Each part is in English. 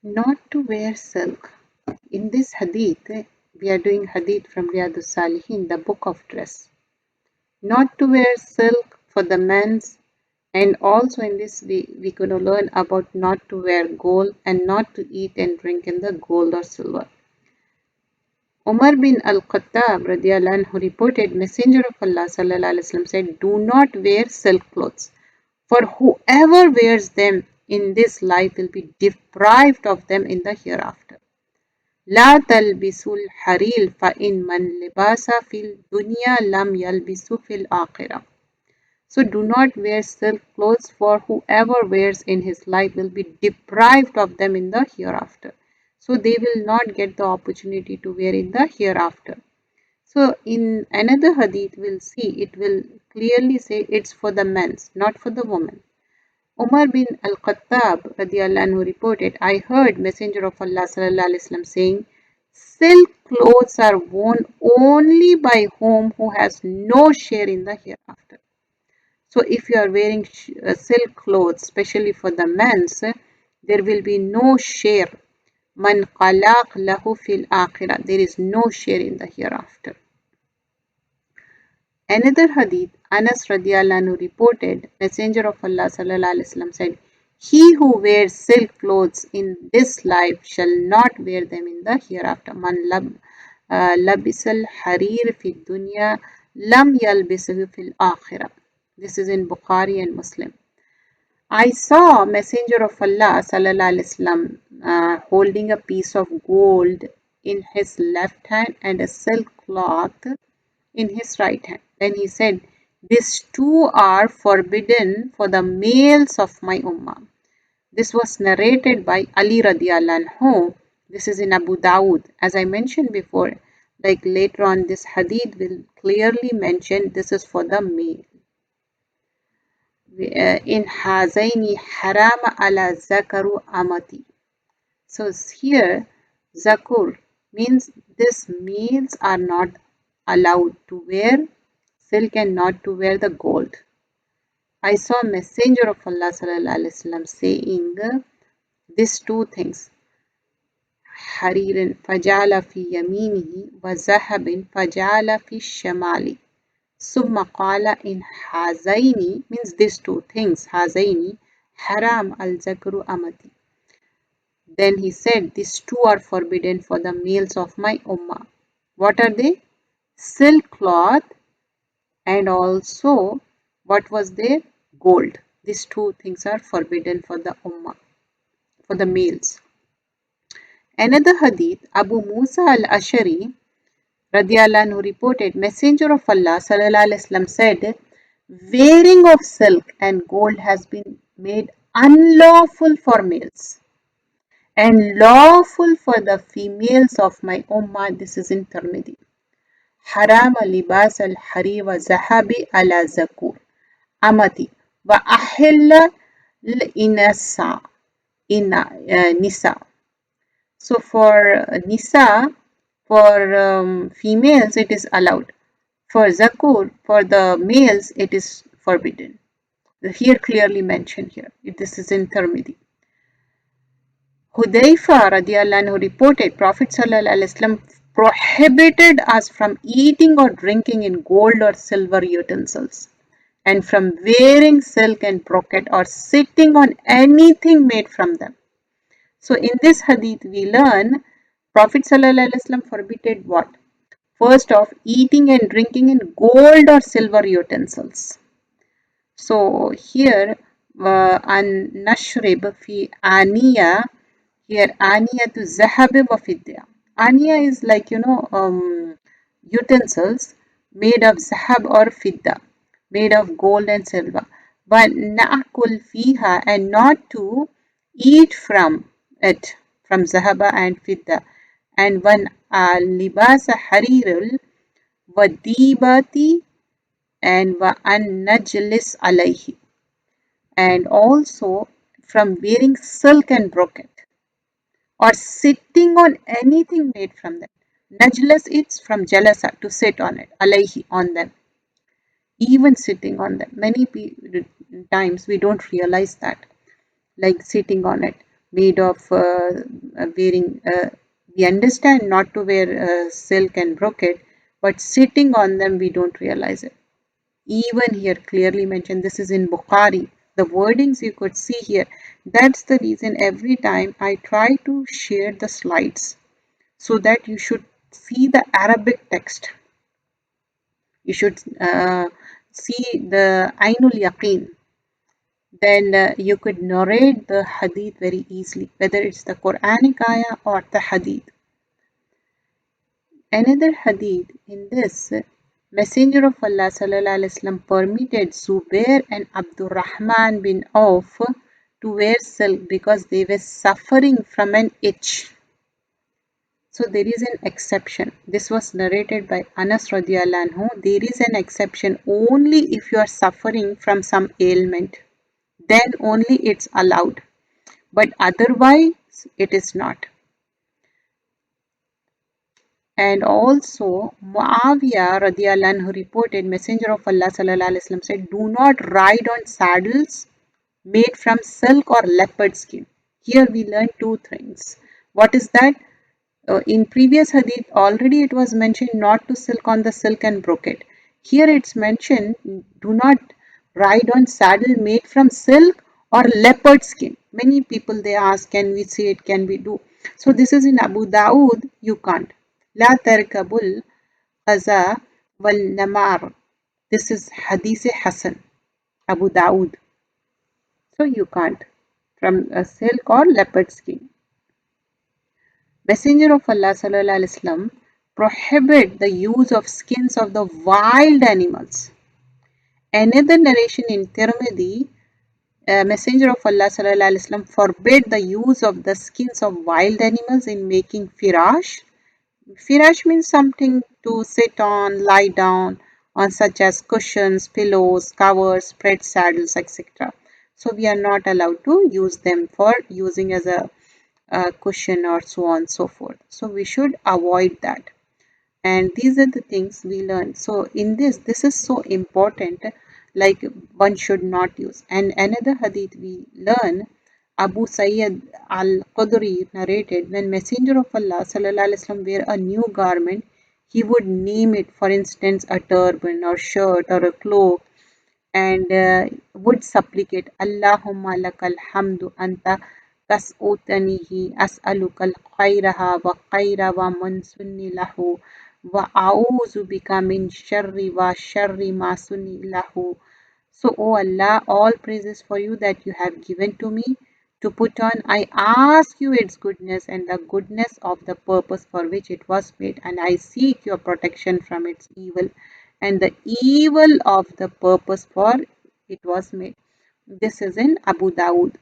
Not to wear silk. In this hadith, we are doing hadith from Riyadus Salihin, the book of dress. Not to wear silk for the men's, and also in this we could learn about not to wear gold and not to eat and drink in the gold or silver. Umar bin al-Khattab radiallahu anhu reported, Messenger of Allah sallallahu alaihi wasallam said, do not wear silk clothes, for whoever wears them in this life will be deprived of them in the hereafter. لا تلبسوا الحرير فإن من لباس في الدنيا لم يلبس في الآخرة. So do not wear silk clothes, for whoever wears in his life will be deprived of them in the hereafter. So they will not get the opportunity to wear in the hereafter. So in another hadith we'll see it will clearly say it's for the men's, not for the women. Umar bin al-Khattab radiallahu anhu reported, I heard Messenger of Allah sallallahu alaihi wasallam saying, silk clothes are worn only by who has no share in the hereafter. So if you are wearing silk clothes, especially for the men's, there will be no share. Man qalaq lahu fil akhirah. There is no share in the hereafter. Another hadith, Anas radiallahu anhu reported, Messenger of Allah sallallahu alaihi wasallam said, he who wears silk clothes in this life shall not wear them in the hereafter. Man labisal harir fi dunya lam yalbisahu fil akhirah. This is in Bukhari and Muslim. I saw Messenger of Allah sallallahu alaihi wasallam holding a piece of gold in his left hand and a silk cloth in his right hand. Then he said, these two are forbidden for the males of my ummah. This was narrated by Ali radiallahu anhu. This is in Abu Dawud. As I mentioned before, like later on this hadith will clearly mention this is for the male. In hazaini harama ala zakaru amati. So here zakur means these males are not allowed to wear silk and not to wear the gold. I saw Messenger of Allah sallallahu alaihi wasallam saying these two things. Haririn fajala fi yaminihi wa zahabin fajala fi shamali. Summa qala in hazaini means these two things. Hazaini haram al zakru amati. Then he said these two are forbidden for the males of my ummah. What are they? Silk cloth and also what was there? Gold. These two things are forbidden for the ummah, for the males. Another hadith, Abu Musa al-Ashari radiallahu anhu reported, Messenger of Allah sallallahu alaihi wasallam said, wearing of silk and gold has been made unlawful for males and lawful for the females of my ummah. This is in Tirmidhi. Haram libas al-hari wa zahabi ala zakur amati wa ahilla inasa nisa. So for nisa, for females it is allowed. For zakur, for the males it is forbidden. Here clearly mentioned here. This is in Tirmidhi. Hudayfa radiallahu anhu reported Prophet sallallahu alaihi wasallam prohibited us from eating or drinking in gold or silver utensils and from wearing silk and brocade or sitting on anything made from them. So in this hadith we learn Prophet sallallahu alaihi wasallam forbidden what? First off, eating and drinking in gold or silver utensils. So here an nashrib fi aniya, here aniya to zahab wa fidya. Aniya is like utensils made of zahab or fidda, made of gold and silver. But na'kul fiha, and not to eat from it, from zahaba and fidda. And one libasa harirul wa dibati and wa an najlis alayhi, and also from wearing silk and brocade or sitting on anything made from them. Najlas, it's from jalasa, to sit on it, alayhi, on them. Even sitting on them. Many times we don't realize that, like sitting on it. made of wearing. We understand not to wear silk and brocade, but sitting on them we don't realize it. Even here clearly mentioned, this is in Bukhari. The wordings you could see here. That's the reason every time I try to share the slides so that you should see the Arabic text. You should see the Ainul Yaqeen. Then you could narrate the hadith very easily, whether it's the Quranic ayah or the hadith. Another hadith in this, Messenger of Allah sallallahu alaihi wasallam permitted Zubair and Abdurrahman bin Auf to wear silk because they were suffering from an itch. So there is an exception. This was narrated by Anas radiallahu anhu. There is an exception only if you are suffering from some ailment. Then only it's allowed. But otherwise it is not. And also Muawiyah radiallahu anhu reported Messenger of Allah sallallahu alaihi wasallam said, do not ride on saddles made from silk or leopard skin. Here we learn two things. What is that? In previous hadith already it was mentioned not to silk on the silk and brocade. Here it's mentioned do not ride on saddle made from silk or leopard skin. Many people they ask, can we see it, can we do? So this is in Abu Dawood, you can't. La tarkabul qaza wal namar. This is hadith Hasan, Abu Dawood. So you can't from a silk or leopard skin. Messenger of Allah sallallahu alaihi wasallam prohibit the use of skins of the wild animals. Another narration in Tirmidhi, Messenger of Allah sallallahu alaihi wasallam forbid the use of the skins of wild animals in making firash. Firash means something to sit on, lie down on, such as cushions, pillows, covers, spread saddles, etc. So we are not allowed to use them for using as a cushion or so on and so forth. So we should avoid that. And these are the things we learn. So in this is so important, like one should not use. And another hadith we learn, Abu Sayyid al-Qudri narrated, when Messenger of Allah sallallahu alaihi wasallam wear a new garment, he would name it, for instance, a turban or shirt or a cloak, and would supplicate, Allahumma lakal hamdu anta tas'utanihi as'alukal khayraha wa khayra wa mansunni lahu wa a'udhu bika min sharri wa sharri ma sunni lahu. So, O Allah, all praises for you that you have given to me to put on. I ask you its goodness and the goodness of the purpose for which it was made, and I seek your protection from its evil and the evil of the purpose for it was made. This is in Abu Dawood.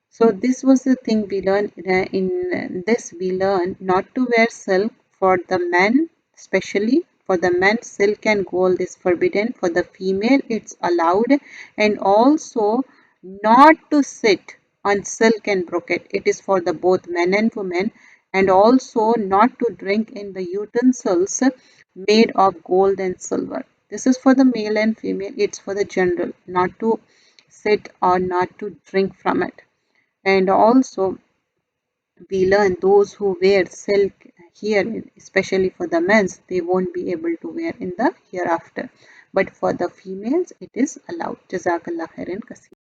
So this was the thing we learned. In this we learn not to wear silk for the men, especially for the men silk and gold is forbidden. For the female it's allowed, and also not to sit on silk and brocade. It is for the both men and women, and also not to drink in the utensils made of gold and silver. This is for the male and female. It's for the general, not to sit or not to drink from it. And also we learn those who wear silk here, especially for the men's, they won't be able to wear in the hereafter. But for the females, it is allowed. Jazakallah khairan kaseer.